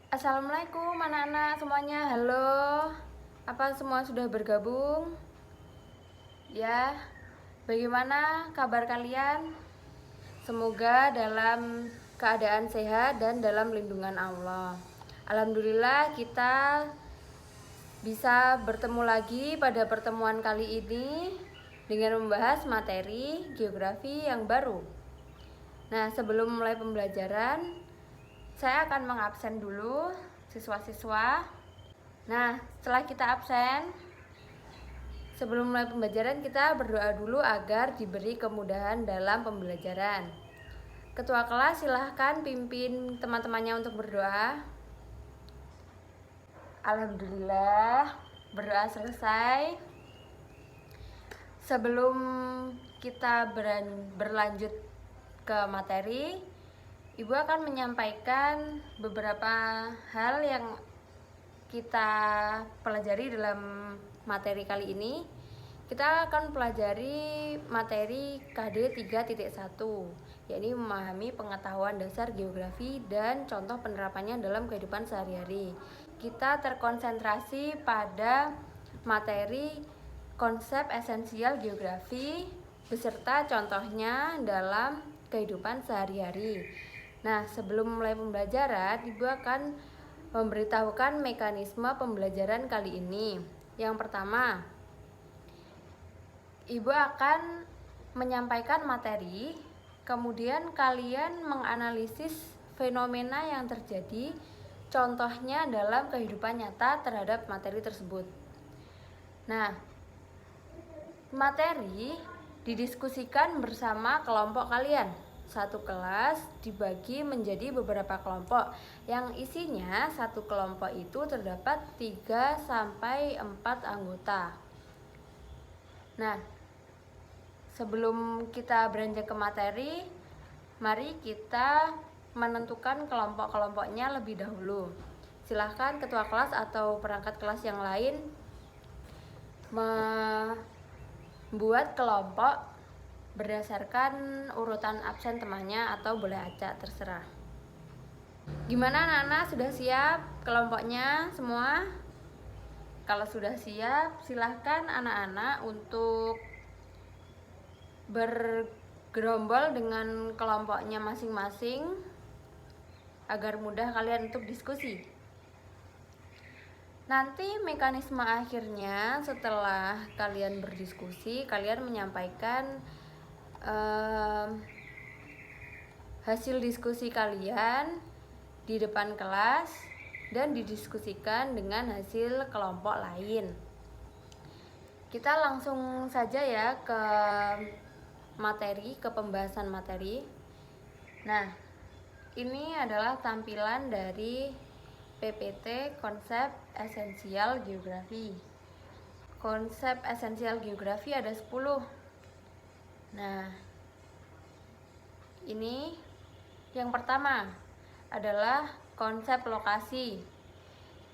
Assalamualaikum anak-anak semuanya, halo. Apa semua sudah bergabung? Ya, bagaimana kabar kalian? Semoga dalam keadaan sehat dan dalam lindungan Allah. Alhamdulillah kita bisa bertemu lagi pada pertemuan kali ini dengan membahas materi geografi yang baru. Nah, sebelum mulai pembelajaran, saya akan mengabsen dulu siswa-siswa. Nah, setelah kita absen, sebelum mulai pembelajaran kita berdoa dulu agar diberi kemudahan dalam pembelajaran. Ketua kelas silahkan pimpin teman-temannya untuk berdoa. Alhamdulillah, berdoa selesai. Sebelum kita berlanjut ke materi, Ibu akan menyampaikan beberapa hal yang kita pelajari dalam materi kali ini. Kita akan pelajari materi KD 3.1, yakni memahami pengetahuan dasar geografi dan contoh penerapannya dalam kehidupan sehari-hari. Kita terkonsentrasi pada materi konsep esensial geografi beserta contohnya dalam kehidupan sehari-hari. Nah, sebelum mulai pembelajaran, Ibu akan memberitahukan mekanisme pembelajaran kali ini. Yang pertama, Ibu akan menyampaikan materi, kemudian kalian menganalisis fenomena yang terjadi, contohnya dalam kehidupan nyata terhadap materi tersebut. Nah, materi didiskusikan bersama kelompok kalian. Satu kelas dibagi menjadi beberapa kelompok yang isinya satu kelompok itu terdapat 3-4 anggota. Nah, sebelum kita beranjak ke materi, mari kita menentukan kelompok-kelompoknya lebih dahulu. Silahkan ketua kelas atau perangkat kelas yang lain membuat kelompok berdasarkan urutan absen temannya atau boleh acak, terserah. Gimana anak-anak, sudah siap kelompoknya semua? Kalau sudah siap, silahkan anak-anak untuk bergerombol dengan kelompoknya masing-masing agar mudah kalian untuk diskusi. Nanti mekanisme akhirnya setelah kalian berdiskusi, kalian menyampaikan hasil diskusi kalian di depan kelas dan didiskusikan dengan hasil kelompok lain. Kita langsung saja ya ke materi, ke pembahasan materi. Nah, ini adalah tampilan dari PPT konsep esensial geografi. Konsep esensial geografi ada 10. Nah, ini yang pertama adalah konsep lokasi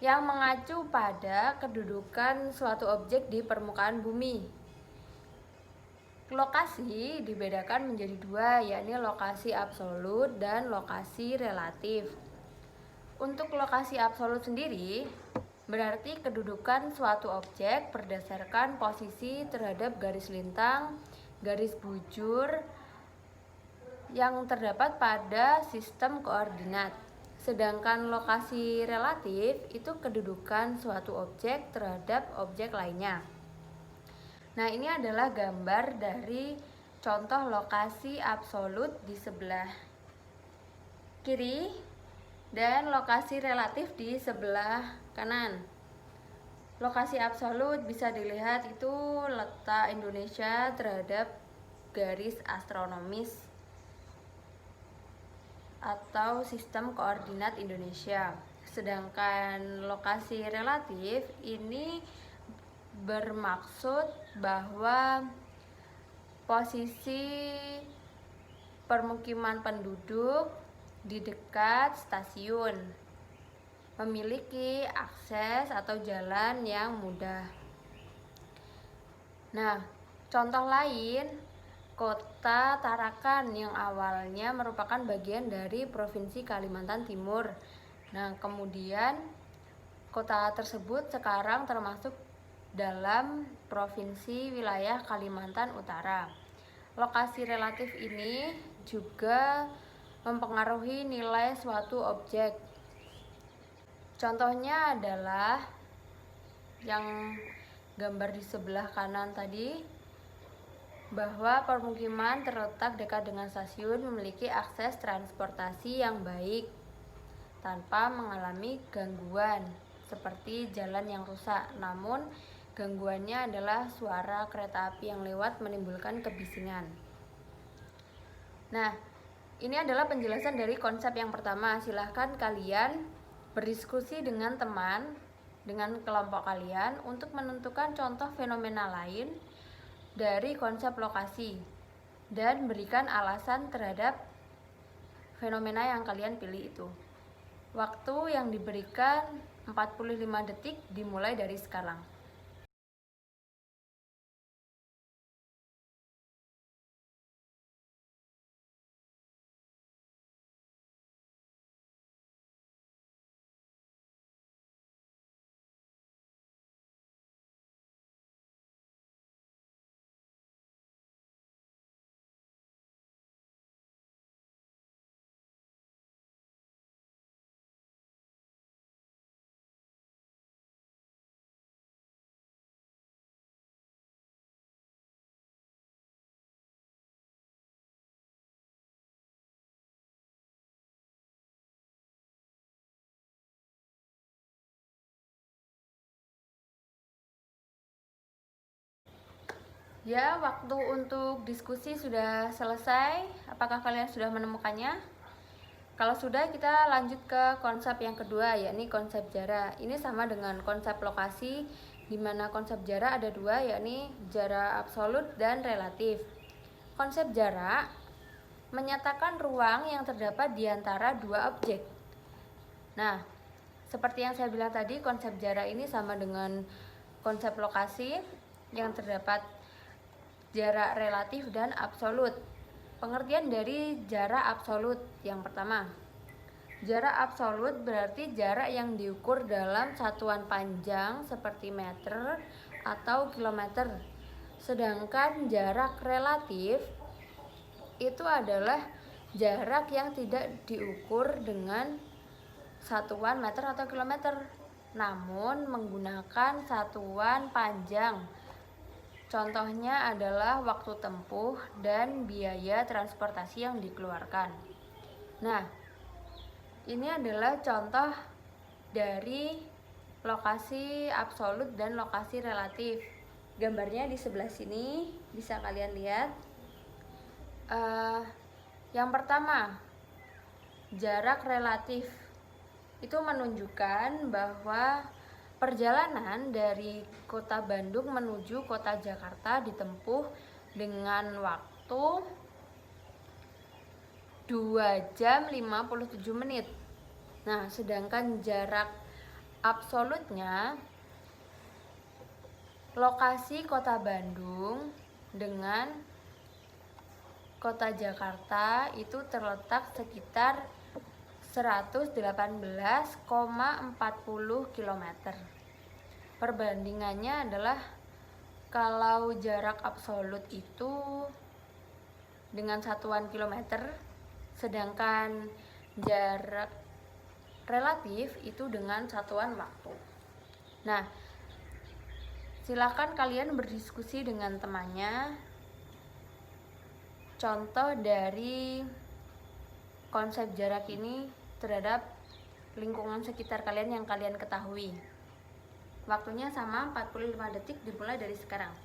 yang mengacu pada kedudukan suatu objek di permukaan bumi. Lokasi dibedakan menjadi dua, yakni lokasi absolut dan lokasi relatif. Untuk lokasi absolut sendiri berarti kedudukan suatu objek berdasarkan posisi terhadap garis lintang, garis bujur yang terdapat pada sistem koordinat. Sedangkan lokasi relatif itu kedudukan suatu objek terhadap objek lainnya. Nah, ini adalah gambar dari contoh lokasi absolut di sebelah kiri dan lokasi relatif di sebelah kanan. Lokasi absolut bisa dilihat itu letak Indonesia terhadap garis astronomis atau sistem koordinat Indonesia. Sedangkan lokasi relatif ini bermaksud bahwa posisi permukiman penduduk di dekat stasiun memiliki akses atau jalan yang mudah. Nah, contoh lain, Kota Tarakan yang awalnya merupakan bagian dari Provinsi Kalimantan Timur. Nah, kemudian kota tersebut sekarang termasuk dalam provinsi wilayah Kalimantan Utara. Lokasi relatif ini juga mempengaruhi nilai suatu objek. Contohnya adalah yang gambar di sebelah kanan tadi, bahwa permukiman terletak dekat dengan stasiun memiliki akses transportasi yang baik tanpa mengalami gangguan seperti jalan yang rusak. Namun gangguannya adalah suara kereta api yang lewat menimbulkan kebisingan. Nah, ini adalah penjelasan dari konsep yang pertama. Silahkan kalian berdiskusi dengan teman, dengan kelompok kalian untuk menentukan contoh fenomena lain dari konsep lokasi dan berikan alasan terhadap fenomena yang kalian pilih itu. Waktu yang diberikan 45 detik dimulai dari sekarang. Ya, waktu untuk diskusi sudah selesai. Apakah kalian sudah menemukannya? Kalau sudah, kita lanjut ke konsep yang kedua, yakni konsep jarak. Ini sama dengan konsep lokasi, di mana konsep jarak ada dua, yakni jarak absolut dan relatif. Konsep jarak menyatakan ruang yang terdapat di antara dua objek. Nah, seperti yang saya bilang tadi, konsep jarak ini sama dengan konsep lokasi yang terdapat jarak relatif dan absolut. Pengertian dari jarak absolut yang pertama, jarak absolut berarti jarak yang diukur dalam satuan panjang seperti meter atau kilometer. Sedangkan jarak relatif itu adalah jarak yang tidak diukur dengan satuan meter atau kilometer, namun menggunakan satuan panjang. Contohnya adalah waktu tempuh dan biaya transportasi yang dikeluarkan. Nah, ini adalah contoh dari lokasi absolut dan lokasi relatif. Gambarnya di sebelah sini bisa kalian lihat. Yang pertama, jarak relatif itu menunjukkan bahwa perjalanan dari kota Bandung menuju kota Jakarta ditempuh dengan waktu 2 jam 57 menit. Nah, sedangkan jarak absolutnya lokasi kota Bandung dengan kota Jakarta itu terletak sekitar 118,40 km. Perbandingannya adalah kalau jarak absolut itu dengan satuan kilometer, sedangkan jarak relatif itu dengan satuan waktu. Nah, silakan kalian berdiskusi dengan temannya contoh dari konsep jarak ini terhadap lingkungan sekitar kalian yang kalian ketahui. Waktunya sama, 45 detik dimulai dari sekarang.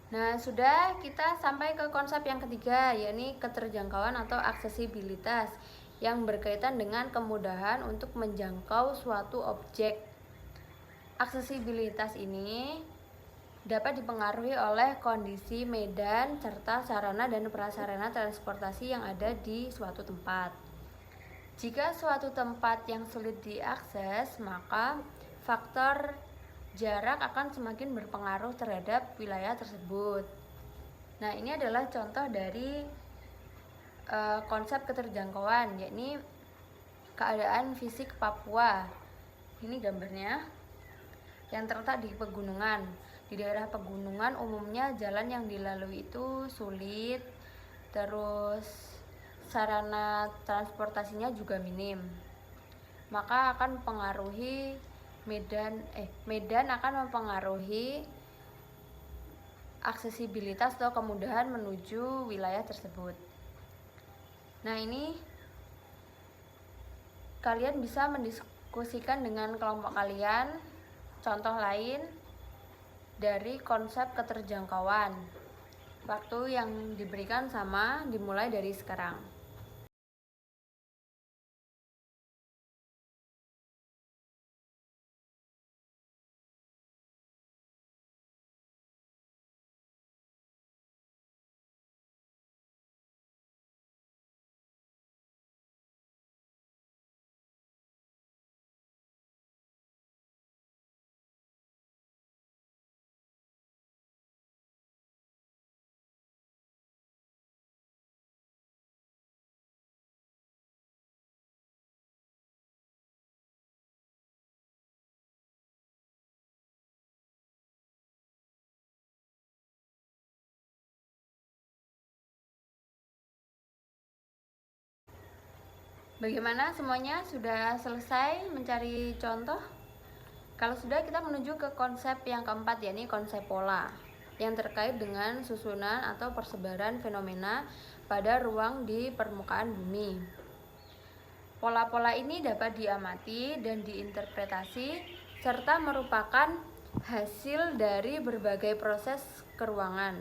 Nah, sudah kita sampai ke konsep yang ketiga, yakni keterjangkauan atau aksesibilitas yang berkaitan dengan kemudahan untuk menjangkau suatu objek. Aksesibilitas ini dapat dipengaruhi oleh kondisi medan serta sarana dan prasarana transportasi yang ada di suatu tempat. Jika suatu tempat yang sulit diakses, maka faktor jarak akan semakin berpengaruh terhadap wilayah tersebut. Nah, ini adalah contoh dari konsep keterjangkauan, yakni keadaan fisik Papua. Ini gambarnya yang terletak di pegunungan. Di daerah pegunungan umumnya jalan yang dilalui itu sulit, terus sarana transportasinya juga minim. Maka akan mempengaruhi medan akan mempengaruhi aksesibilitas atau kemudahan menuju wilayah tersebut. Nah, ini kalian bisa mendiskusikan dengan kelompok kalian contoh lain dari konsep keterjangkauan. Waktu yang diberikan sama dimulai dari sekarang. Bagaimana semuanya? Sudah selesai mencari contoh? Kalau sudah, kita menuju ke konsep yang keempat, yakni konsep pola yang terkait dengan susunan atau persebaran fenomena pada ruang di permukaan bumi. Pola-pola ini dapat diamati dan diinterpretasi serta merupakan hasil dari berbagai proses keruangan.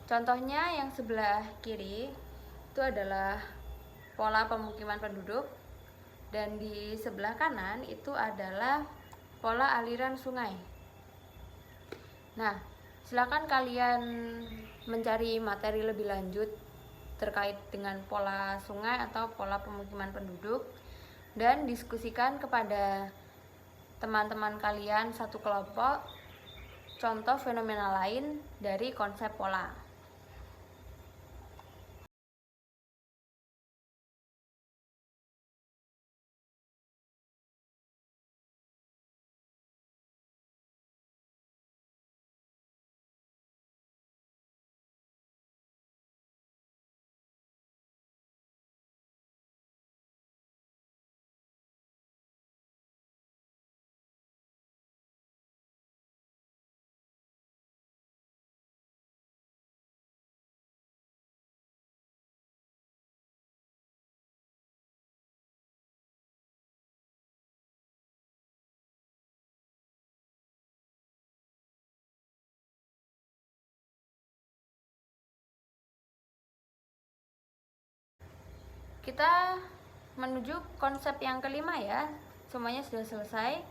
Contohnya yang sebelah kiri itu adalah pola pemukiman penduduk, dan di sebelah kanan itu adalah pola aliran sungai. Nah, silakan kalian mencari materi lebih lanjut terkait dengan pola sungai atau pola pemukiman penduduk dan diskusikan kepada teman-teman kalian satu kelompok contoh fenomena lain dari konsep pola. Kita menuju konsep yang kelima ya. Semuanya sudah selesai.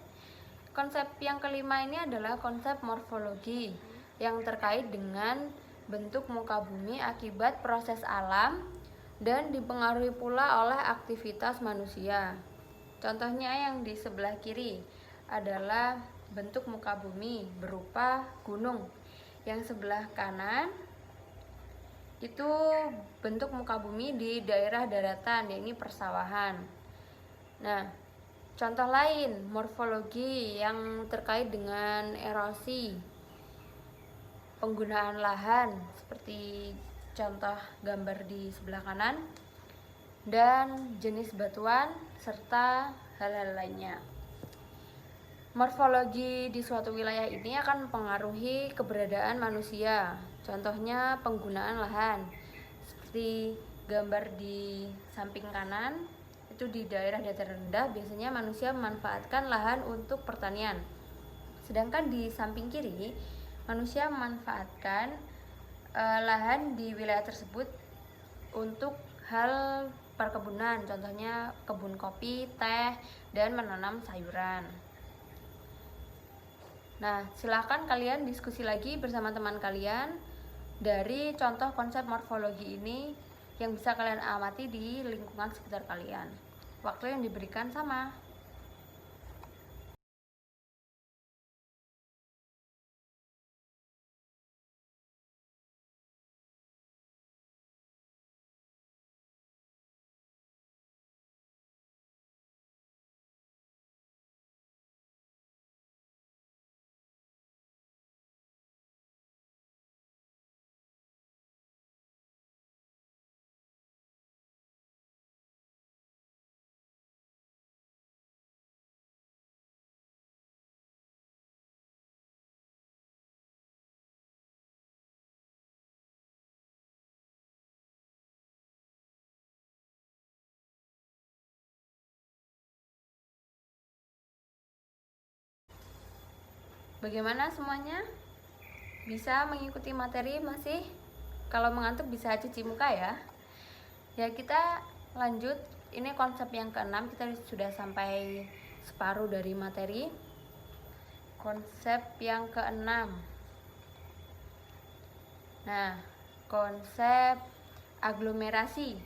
Konsep yang kelima ini adalah konsep morfologi yang terkait dengan bentuk muka bumi akibat proses alam dan dipengaruhi pula oleh aktivitas manusia. Contohnya yang di sebelah kiri adalah bentuk muka bumi berupa gunung. Yang sebelah kanan itu bentuk muka bumi di daerah daratan, yakni persawahan. Nah, contoh lain morfologi yang terkait dengan erosi, penggunaan lahan seperti contoh gambar di sebelah kanan, dan jenis batuan serta hal-hal lainnya. Morfologi di suatu wilayah ini akan mempengaruhi keberadaan manusia. Contohnya penggunaan lahan. Seperti gambar di samping kanan, itu di daerah dataran rendah biasanya manusia memanfaatkan lahan untuk pertanian. Sedangkan di samping kiri, manusia memanfaatkan lahan di wilayah tersebut untuk hal perkebunan, contohnya kebun kopi, teh, dan menanam sayuran. Nah, silahkan kalian diskusi lagi bersama teman kalian dari contoh konsep morfologi ini yang bisa kalian amati di lingkungan sekitar kalian. Waktu yang diberikan sama. Bagaimana semuanya? Bisa mengikuti materi masih? Kalau mengantuk bisa cuci muka ya. Ya, kita lanjut. Ini konsep yang keenam, kita sudah sampai separuh dari materi. Konsep yang keenam. Nah, konsep aglomerasi.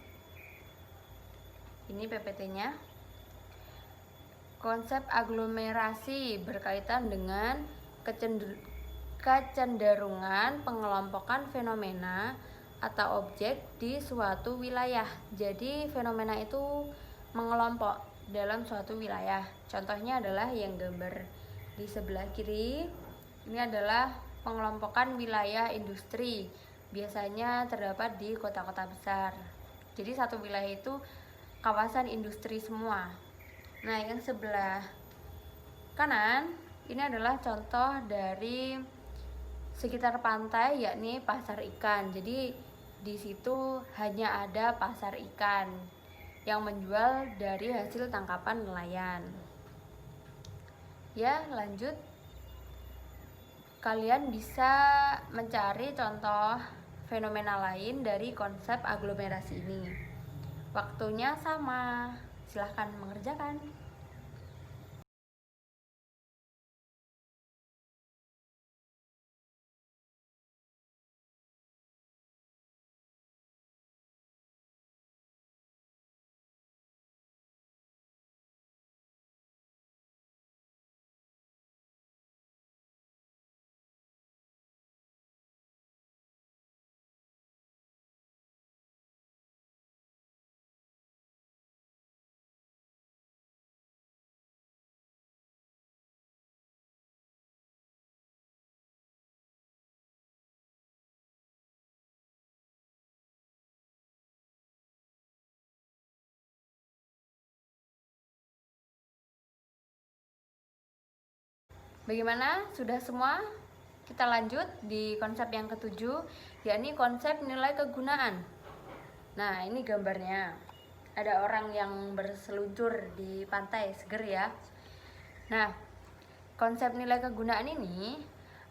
Ini PPT-nya. Konsep aglomerasi berkaitan dengan kecenderungan pengelompokan fenomena atau objek di suatu wilayah. Jadi fenomena itu mengelompok dalam suatu wilayah. Contohnya adalah yang gambar di sebelah kiri. Ini adalah pengelompokan wilayah industri. Biasanya terdapat di kota-kota besar. Jadi satu wilayah itu kawasan industri semua. Nah, yang sebelah kanan ini adalah contoh dari sekitar pantai, yakni pasar ikan. Jadi di situ hanya ada pasar ikan yang menjual dari hasil tangkapan nelayan. Ya, lanjut. Kalian bisa mencari contoh fenomena lain dari konsep aglomerasi ini. Waktunya sama. Silahkan mengerjakan. Bagaimana? Sudah semua? Kita lanjut di konsep yang ketujuh, yakni konsep nilai kegunaan. Nah, ini gambarnya. Ada orang yang berseluncur di pantai, seger ya. Nah, konsep nilai kegunaan ini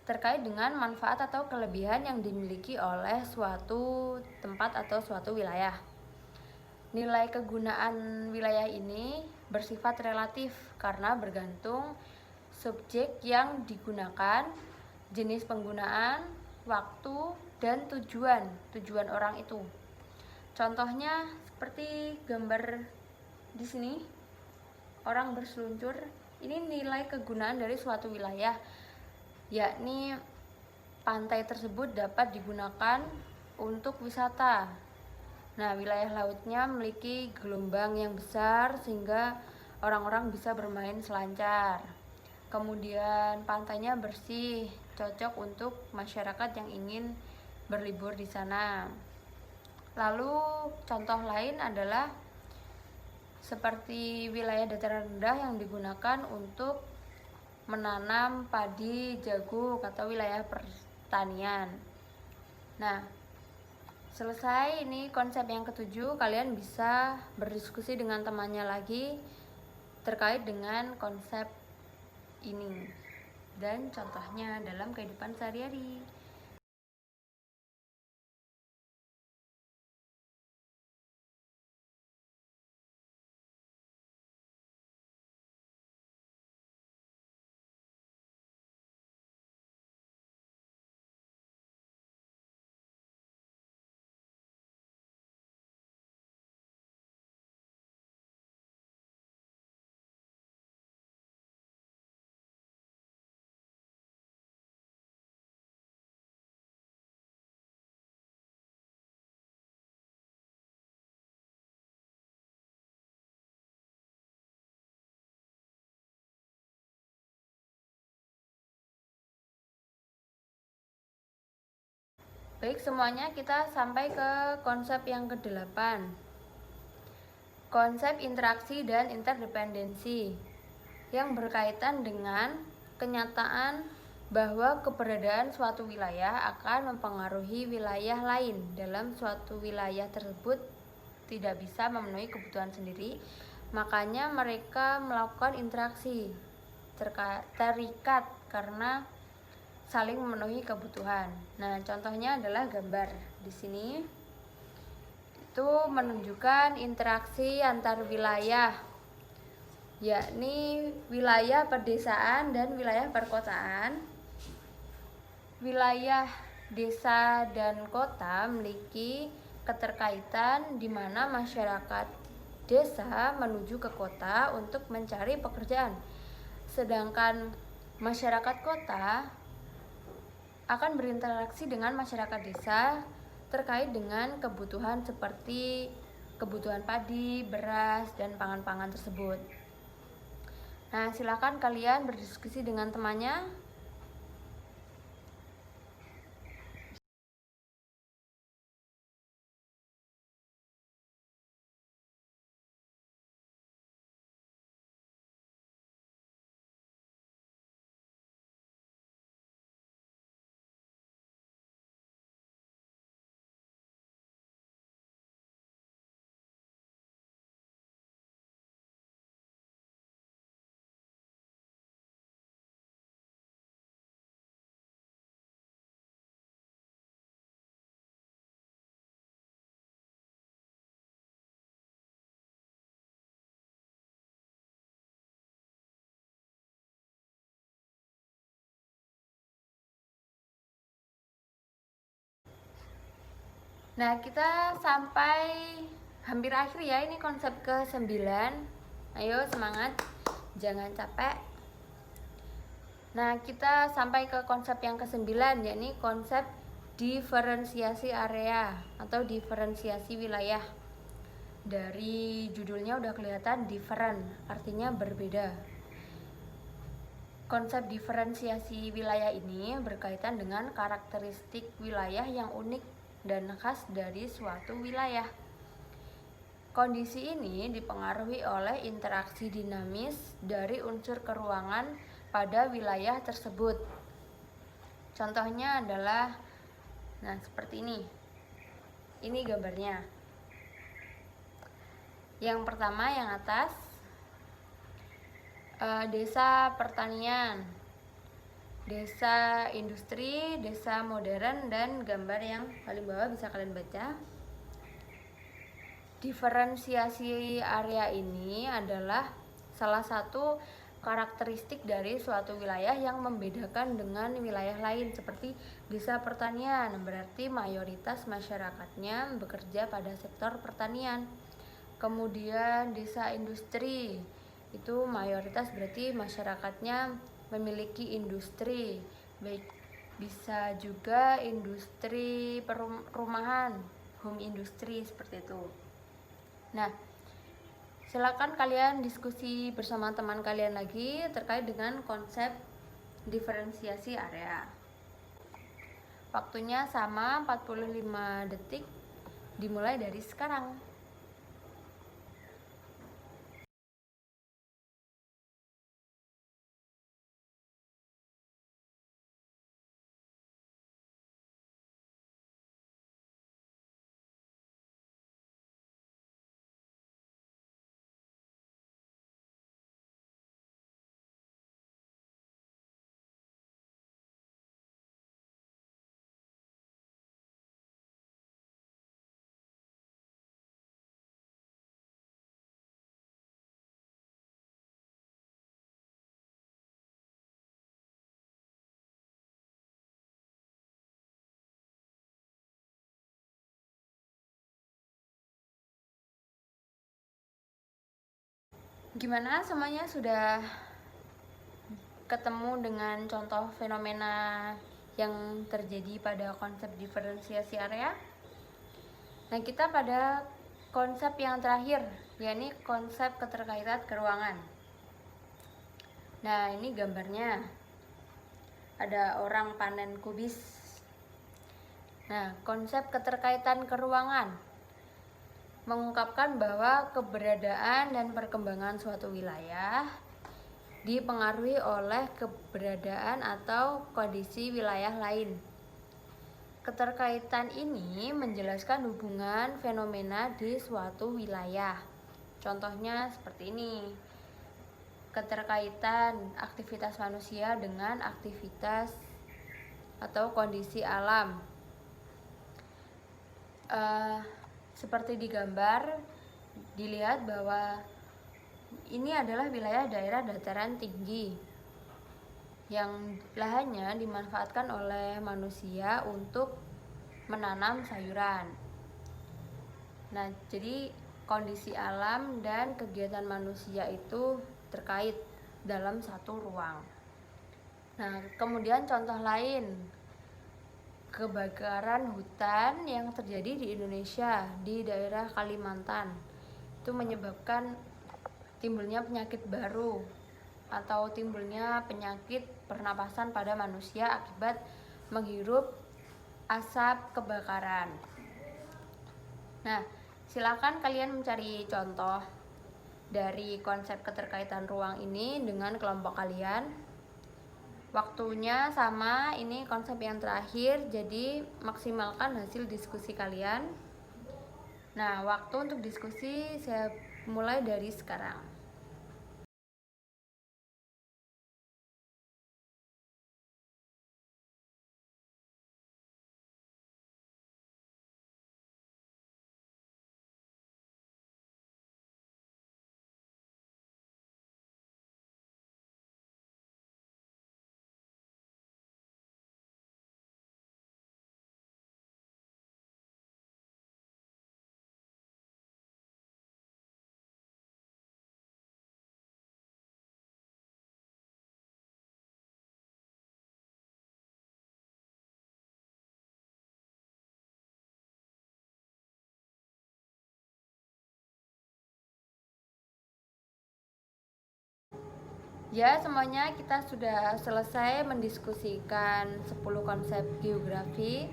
terkait dengan manfaat atau kelebihan yang dimiliki oleh suatu tempat atau suatu wilayah. Nilai kegunaan wilayah ini bersifat relatif karena bergantung subjek yang digunakan, jenis penggunaan, waktu, dan tujuan orang itu. Contohnya seperti gambar di sini, orang berseluncur. Ini nilai kegunaan dari suatu wilayah, yakni pantai tersebut dapat digunakan untuk wisata. Nah, wilayah lautnya memiliki gelombang yang besar sehingga orang-orang bisa bermain selancar. Kemudian pantainya bersih, cocok untuk masyarakat yang ingin berlibur di sana. Lalu contoh lain adalah seperti wilayah dataran rendah yang digunakan untuk menanam padi, jagung, atau wilayah pertanian. Nah, selesai ini konsep yang ketujuh. Kalian bisa berdiskusi dengan temannya lagi terkait dengan konsep ini. dan contohnya dalam kehidupan sehari-hari. Baik, semuanya kita sampai ke konsep yang ke-8. Konsep interaksi dan interdependensi yang berkaitan dengan kenyataan bahwa keberadaan suatu wilayah akan mempengaruhi wilayah lain. Dalam suatu wilayah tersebut tidak bisa memenuhi kebutuhan sendiri, makanya mereka melakukan interaksi terikat karena saling memenuhi kebutuhan. Nah, contohnya adalah gambar di sini. Itu menunjukkan interaksi antar wilayah, yakni wilayah pedesaan dan wilayah perkotaan. Wilayah desa dan kota memiliki keterkaitan di mana masyarakat desa menuju ke kota untuk mencari pekerjaan, sedangkan masyarakat kota akan berinteraksi dengan masyarakat desa terkait dengan kebutuhan seperti kebutuhan padi, beras, dan pangan-pangan tersebut. Nah, silakan kalian berdiskusi dengan temannya. Nah, kita sampai hampir akhir ya, ini konsep ke-9. Ayo semangat, jangan capek. Nah, kita sampai ke konsep yang ke-9, yakni konsep diferensiasi area atau diferensiasi wilayah. Dari judulnya udah kelihatan different, artinya berbeda. Konsep diferensiasi wilayah ini berkaitan dengan karakteristik wilayah yang unik dan khas dari suatu wilayah. Kondisi ini dipengaruhi oleh interaksi dinamis dari unsur keruangan pada wilayah tersebut. Contohnya adalah, nah seperti ini. Ini gambarnya. Yang pertama yang atas, desa pertanian, desa industri, desa modern, dan gambar yang paling bawah bisa kalian baca. Diferensiasi area ini adalah salah satu karakteristik dari suatu wilayah yang membedakan dengan wilayah lain. Seperti desa pertanian, berarti mayoritas masyarakatnya bekerja pada sektor pertanian. Kemudian desa industri, itu mayoritas berarti masyarakatnya memiliki industri, baik bisa juga industri perumahan, home industry seperti itu. Nah, silakan kalian diskusi bersama teman kalian lagi terkait dengan konsep diferensiasi area. Waktunya sama 45 detik, dimulai dari sekarang. Gimana semuanya sudah ketemu dengan contoh fenomena yang terjadi pada konsep diferensiasi area? Nah, kita pada konsep yang terakhir, yakni konsep keterkaitan keruangan. Nah, ini gambarnya. Ada orang panen kubis. Nah, konsep keterkaitan keruangan mengungkapkan bahwa keberadaan dan perkembangan suatu wilayah dipengaruhi oleh keberadaan atau kondisi wilayah lain. Keterkaitan ini menjelaskan hubungan fenomena di suatu wilayah. Contohnya seperti ini. Keterkaitan aktivitas manusia dengan aktivitas atau kondisi alam. Seperti di gambar, dilihat bahwa ini adalah wilayah daerah dataran tinggi yang lahannya dimanfaatkan oleh manusia untuk menanam sayuran. Nah, jadi kondisi alam dan kegiatan manusia itu terkait dalam satu ruang. Nah, kemudian contoh lain, kebakaran hutan yang terjadi di Indonesia di daerah Kalimantan itu menyebabkan timbulnya penyakit baru atau timbulnya penyakit pernapasan pada manusia akibat menghirup asap kebakaran. Nah, silakan kalian mencari contoh dari konsep keterkaitan ruang ini dengan kelompok kalian. Waktunya sama, ini konsep yang terakhir, jadi maksimalkan hasil diskusi kalian. Nah, waktu untuk diskusi saya mulai dari sekarang. Ya, semuanya kita sudah selesai mendiskusikan 10 konsep geografi.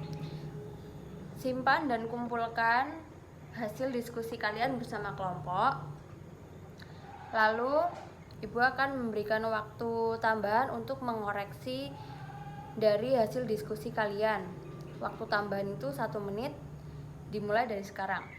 Simpan dan kumpulkan hasil diskusi kalian bersama kelompok. Lalu, Ibu akan memberikan waktu tambahan untuk mengoreksi dari hasil diskusi kalian. Waktu tambahan itu 1 menit, dimulai dari sekarang.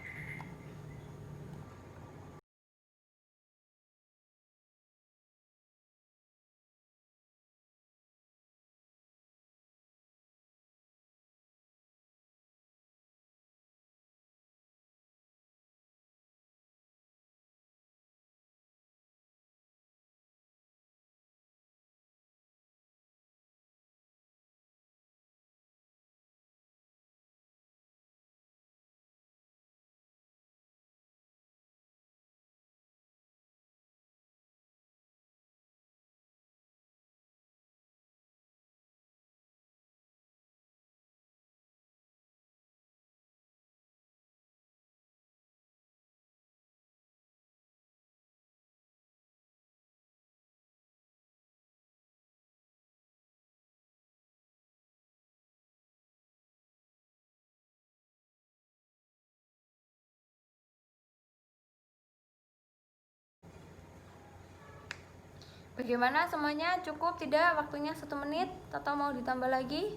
Bagaimana semuanya? Cukup tidak waktunya 1 menit atau mau ditambah lagi?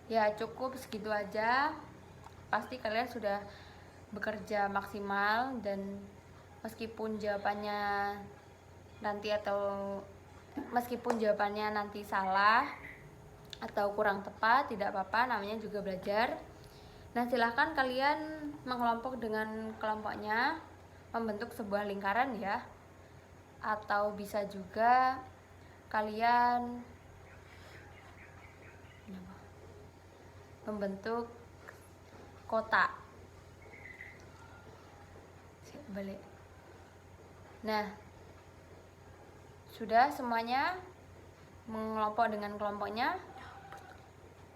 Ya, cukup segitu aja. Pasti kalian sudah bekerja maksimal, dan meskipun jawabannya nanti salah atau kurang tepat, tidak apa-apa, namanya juga belajar. Nah, silahkan kalian mengelompok dengan kelompoknya, membentuk sebuah lingkaran ya. Atau bisa juga kalian membentuk kotak. Balik. Nah, sudah semuanya mengelompok dengan kelompoknya.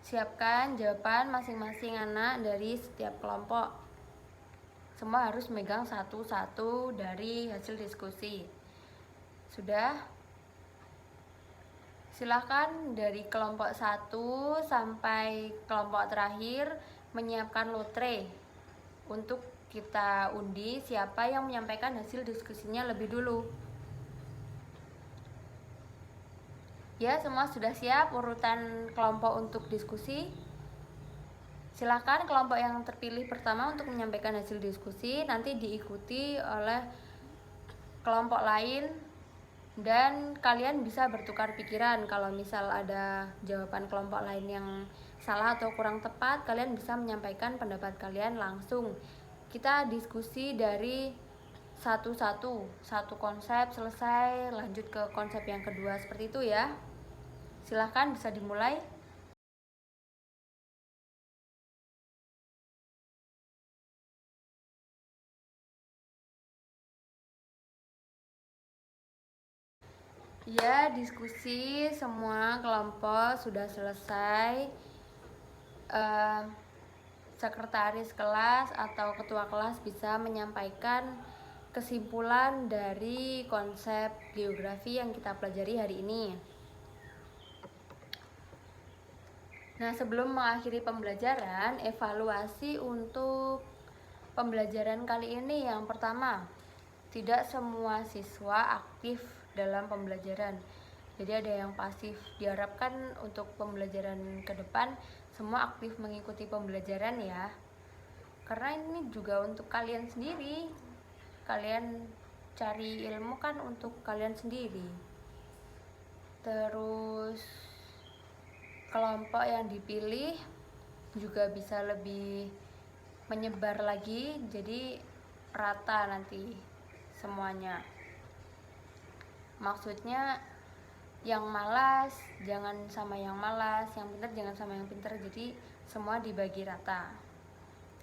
Siapkan jawaban masing-masing anak dari setiap kelompok. Semua harus megang satu-satu dari hasil diskusi. Sudah? Silakan dari kelompok 1 sampai kelompok terakhir menyiapkan lotre untuk kita undi siapa yang menyampaikan hasil diskusinya lebih dulu. Ya, semua sudah siap urutan kelompok untuk diskusi. Silakan kelompok yang terpilih pertama untuk menyampaikan hasil diskusi, nanti diikuti oleh kelompok lain, dan kalian bisa bertukar pikiran. Kalau misal ada jawaban kelompok lain yang salah atau kurang tepat, kalian bisa menyampaikan pendapat kalian langsung. Kita diskusi dari satu konsep selesai, lanjut ke konsep yang kedua, seperti itu ya. Silahkan bisa dimulai. Ya, diskusi semua kelompok sudah selesai. Sekretaris kelas atau ketua kelas bisa menyampaikan kesimpulan dari konsep geografi yang kita pelajari hari ini. Nah, sebelum mengakhiri pembelajaran, evaluasi untuk pembelajaran kali ini. Yang pertama, tidak semua siswa aktif dalam pembelajaran. Jadi ada yang pasif. Diharapkan untuk pembelajaran ke depan semua aktif mengikuti pembelajaran ya. Karena ini juga untuk kalian sendiri. Kalian cari ilmu kan untuk kalian sendiri. Terus kelompok yang dipilih juga bisa lebih menyebar lagi, jadi rata nanti semuanya. Maksudnya yang malas jangan sama yang malas, yang pintar jangan sama yang pintar, jadi semua dibagi rata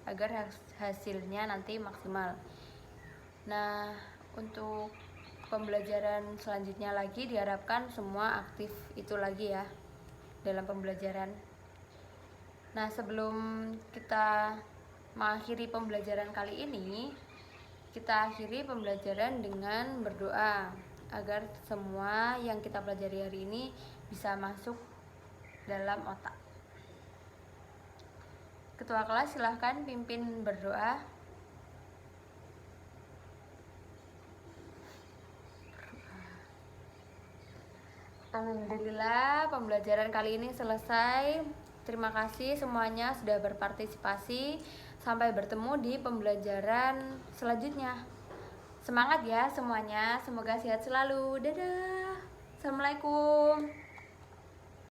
agar hasilnya nanti maksimal. Nah, untuk pembelajaran selanjutnya lagi diharapkan semua aktif itu lagi ya dalam pembelajaran. Nah, sebelum kita mengakhiri pembelajaran kali ini, kita akhiri pembelajaran dengan berdoa agar semua yang kita pelajari hari ini bisa masuk dalam otak. Ketua kelas silahkan pimpin berdoa. Alhamdulillah, pembelajaran kali ini selesai. Terima kasih semuanya sudah berpartisipasi. Sampai bertemu di pembelajaran selanjutnya. Semangat ya semuanya, semoga sehat selalu. Dadah. Assalamualaikum.